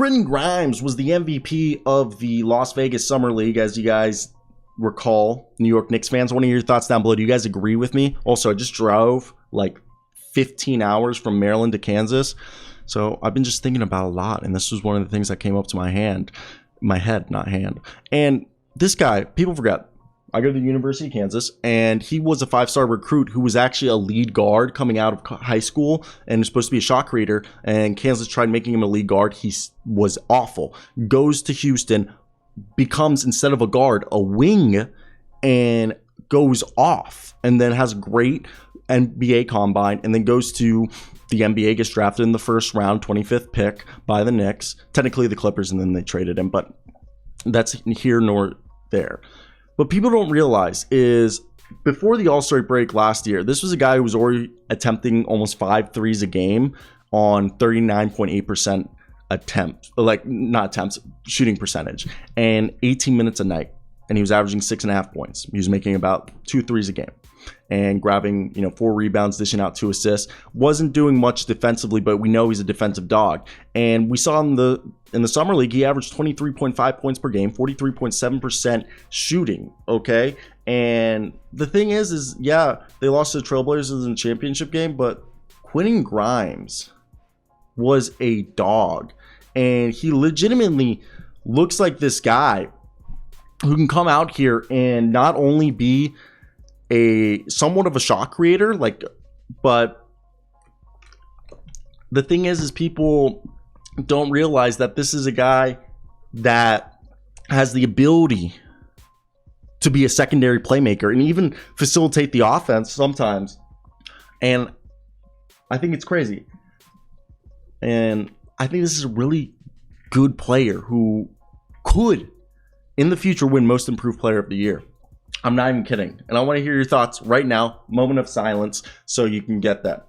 Quentin Grimes was the MVP of the Las Vegas Summer League, as you guys recall, New York Knicks fans. What are your thoughts down below? Do you guys agree with me? Also, I just drove like 15 hours from Maryland to Kansas, so I've been just thinking about a lot, and this was one of the things that came up to my head, not hand. And this guy, people forget, I go to the University of Kansas, and he was a 5-star recruit who was actually a lead guard coming out of high school and was supposed to be a shot creator, and Kansas tried making him a lead guard. He was awful. Goes to Houston, becomes, instead of a guard, a wing, and goes off, and then has a great NBA combine, and then goes to the NBA, gets drafted in the first round, 25th pick by the Knicks, technically the Clippers, and then they traded him, but that's here nor there. What people don't realize is before the All-Star break last year, this was a guy who was already attempting almost 5 threes a game on 39.8% shooting percentage, and 18 minutes a night. And he was averaging 6.5 points. He was making about 2 threes a game and grabbing, 4 rebounds, dishing out 2 assists. Wasn't doing much defensively, but we know he's a defensive dog. And we saw in the summer league, he averaged 23.5 points per game, 43.7% shooting. Okay, and the thing is yeah, they lost to the Trailblazers in the championship game, but Quentin Grimes was a dog, and he legitimately looks like this guy who can come out here and not only be a somewhat of a shot creator, but the thing is people don't realize that this is a guy that has the ability to be a secondary playmaker and even facilitate the offense sometimes. And I think it's crazy. And I think this is a really good player who could, in the future, win Most Improved Player of the Year. I'm not even kidding. And I want to hear your thoughts right now. Moment of silence so you can get that.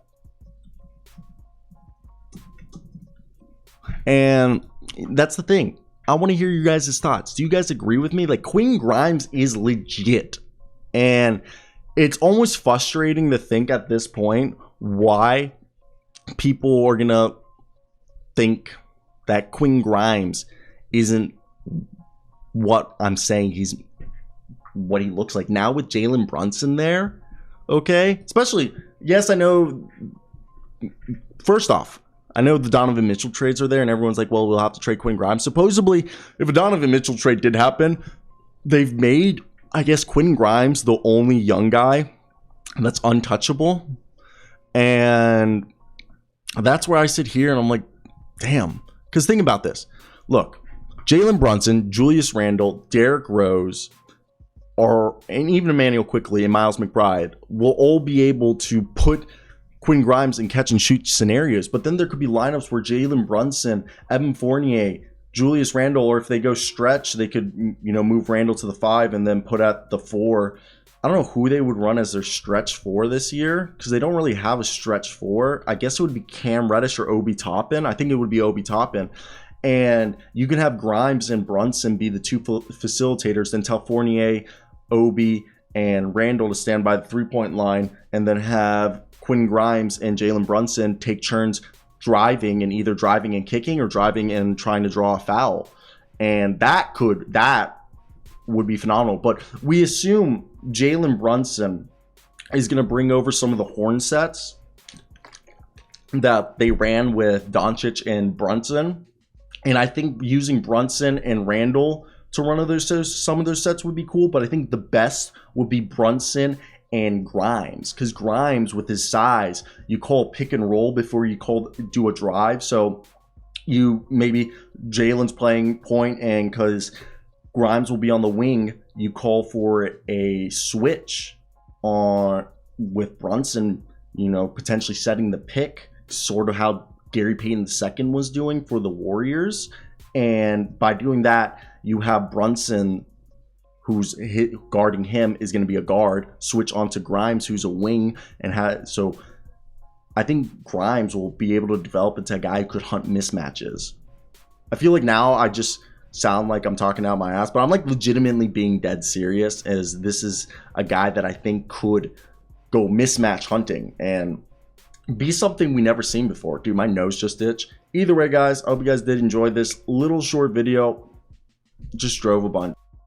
And that's the thing. I want to hear you guys' thoughts. Do you guys agree with me? Quentin Grimes is legit. And it's almost frustrating to think at this point why people are going to think that Quentin Grimes isn't what I'm saying he's what he looks like now with Jalen Brunson there. Okay, especially, yes, I know, first off, I know the Donovan Mitchell trades are there, and everyone's like, well, we'll have to trade Quentin Grimes. Supposedly, if a Donovan Mitchell trade did happen, they've made, I guess, Quentin Grimes the only young guy that's untouchable. And that's where I sit here and I'm like, damn. Because think about this. Look, Jalen Brunson, Julius Randle, Derrick Rose, and even Immanuel Quickley and Miles McBride will all be able to put Quentin Grimes in catch and shoot scenarios. But then there could be lineups where Jalen Brunson, Evan Fournier, Julius Randle, or if they go stretch, they could, move Randle to the 5 and then put at the 4. I don't know who they would run as their stretch 4 this year because they don't really have a stretch 4. I guess it would be Cam Reddish or Obi Toppin. I think it would be Obi Toppin. And you can have Grimes and Brunson be the 2 facilitators, then tell Fournier, Obi, and Randle to stand by the 3-point line, and then have Quentin Grimes and Jalen Brunson take turns driving and kicking or driving and trying to draw a foul. And that would be phenomenal. But we assume Jalen Brunson is going to bring over some of the horn sets that they ran with Doncic and Brunson. And I think using Brunson and Randle to run some of those sets would be cool. But I think the best would be Brunson and Grimes, because Grimes, with his size, you call pick and roll before you do a drive. So you maybe Jalen's playing point, and because Grimes will be on the wing, you call for a switch with Brunson, potentially setting the pick, sort of how Gary Payton II was doing for the Warriors. And by doing that, you have Brunson, who's guarding him, is going to be a guard, switch onto Grimes, who's a wing, so I think Grimes will be able to develop into a guy who could hunt mismatches. I feel like now I just sound like I'm talking out my ass, but I'm legitimately being dead serious, as this is a guy that I think could go mismatch hunting. And be something we never seen before. Dude, my nose just itched. Either way, guys, I hope you guys did enjoy this little short video. Just drove a bunch.